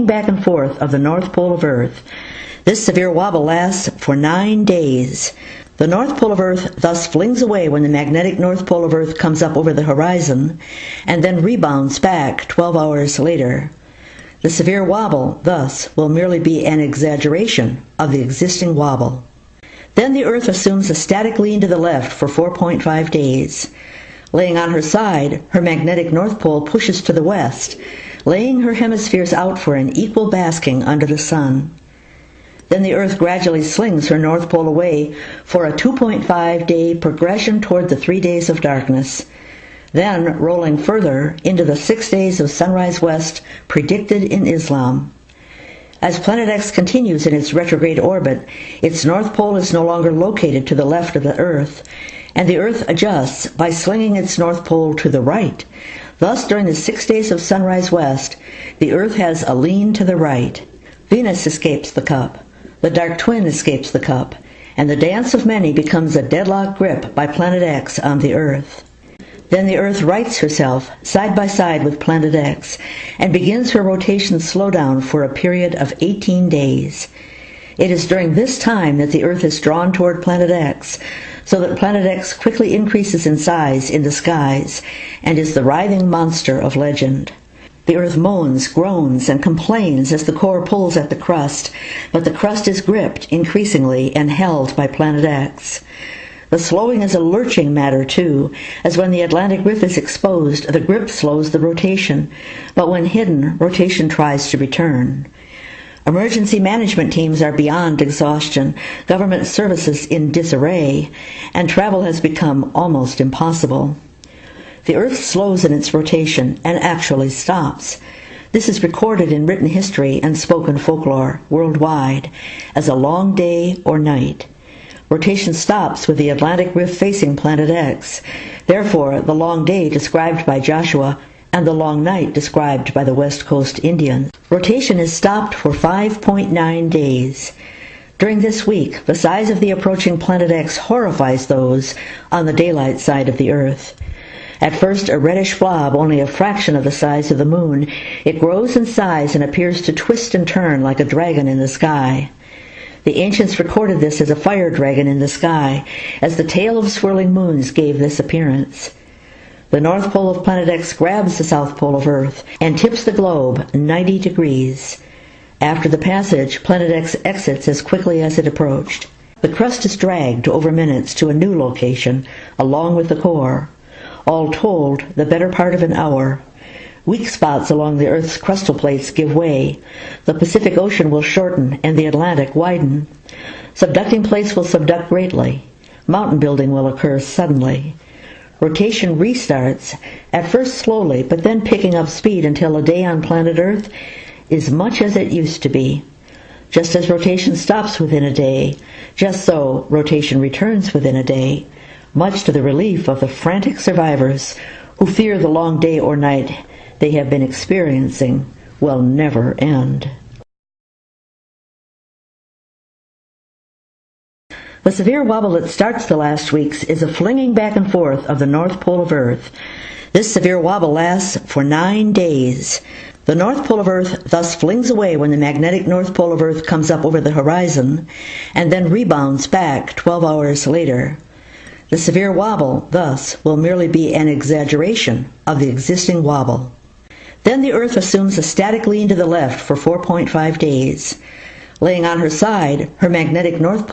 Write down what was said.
back and forth of the North Pole of Earth. This severe wobble lasts for 9 days. The North Pole of Earth thus flings away when the magnetic North Pole of Earth comes up over the horizon, and then rebounds back 12 hours later. The severe wobble, thus, will merely be an exaggeration of the existing wobble. Then the Earth assumes a static lean to the left for 4.5 days. Laying on her side, her magnetic North Pole pushes to the west, laying her hemispheres out for an equal basking under the sun. Then the Earth gradually slings her North Pole away for a 2.5-day progression toward the 3 days of darkness, then rolling further into the 6 days of sunrise west predicted in Islam. As Planet X continues in its retrograde orbit, its North Pole is no longer located to the left of the Earth, and the Earth adjusts by slinging its North Pole to the right. Thus, during the 6 days of sunrise west, the Earth has a lean to the right. Venus escapes the cup. The dark twin escapes the cup, and the dance of many becomes a deadlock grip by Planet X on the Earth. Then the Earth rights herself side by side with Planet X and begins her rotation slowdown for a period of 18 days. It is during this time that the Earth is drawn toward Planet X, so that Planet X quickly increases in size in the skies and is the writhing monster of legend. The Earth moans, groans, and complains as the core pulls at the crust, but the crust is gripped increasingly and held by Planet X. The slowing is a lurching matter, too, as when the Atlantic Rift is exposed, the grip slows the rotation, but when hidden, rotation tries to return. Emergency management teams are beyond exhaustion, government services in disarray, and travel has become almost impossible. The Earth slows in its rotation and actually stops. This is recorded in written history and spoken folklore worldwide as a long day or night. Rotation stops with the Atlantic Rift facing Planet X. Therefore, the long day described by Joshua and the long night described by the West Coast Indians. Rotation is stopped for 5.9 days. During this week, the size of the approaching Planet X horrifies those on the daylight side of the Earth. At first a reddish blob, only a fraction of the size of the moon, it grows in size and appears to twist and turn like a dragon in the sky. The ancients recorded this as a fire dragon in the sky, as the tail of swirling moons gave this appearance. The North Pole of Planet X grabs the South Pole of Earth and tips the globe 90 degrees. After the passage, Planet X exits as quickly as it approached. The crust is dragged over minutes to a new location, along with the core. All told, the better part of an hour. Weak spots along the Earth's crustal plates give way. The Pacific Ocean will shorten and the Atlantic widen. Subducting plates will subduct greatly. Mountain building will occur suddenly. Rotation restarts, at first slowly, but then picking up speed until a day on planet Earth is much as it used to be. Just as rotation stops within a day, just so rotation returns within a day, much to the relief of the frantic survivors who fear the long day or night they have been experiencing will never end. The severe wobble that starts the last weeks is a flinging back and forth of the North Pole of Earth. This severe wobble lasts for 9 days. The North Pole of Earth thus flings away when the magnetic North Pole of Earth comes up over the horizon, and then rebounds back 12 hours later. The severe wobble, thus, will merely be an exaggeration of the existing wobble. Then the Earth assumes a static lean to the left for 4.5 days. Laying on her side, her magnetic North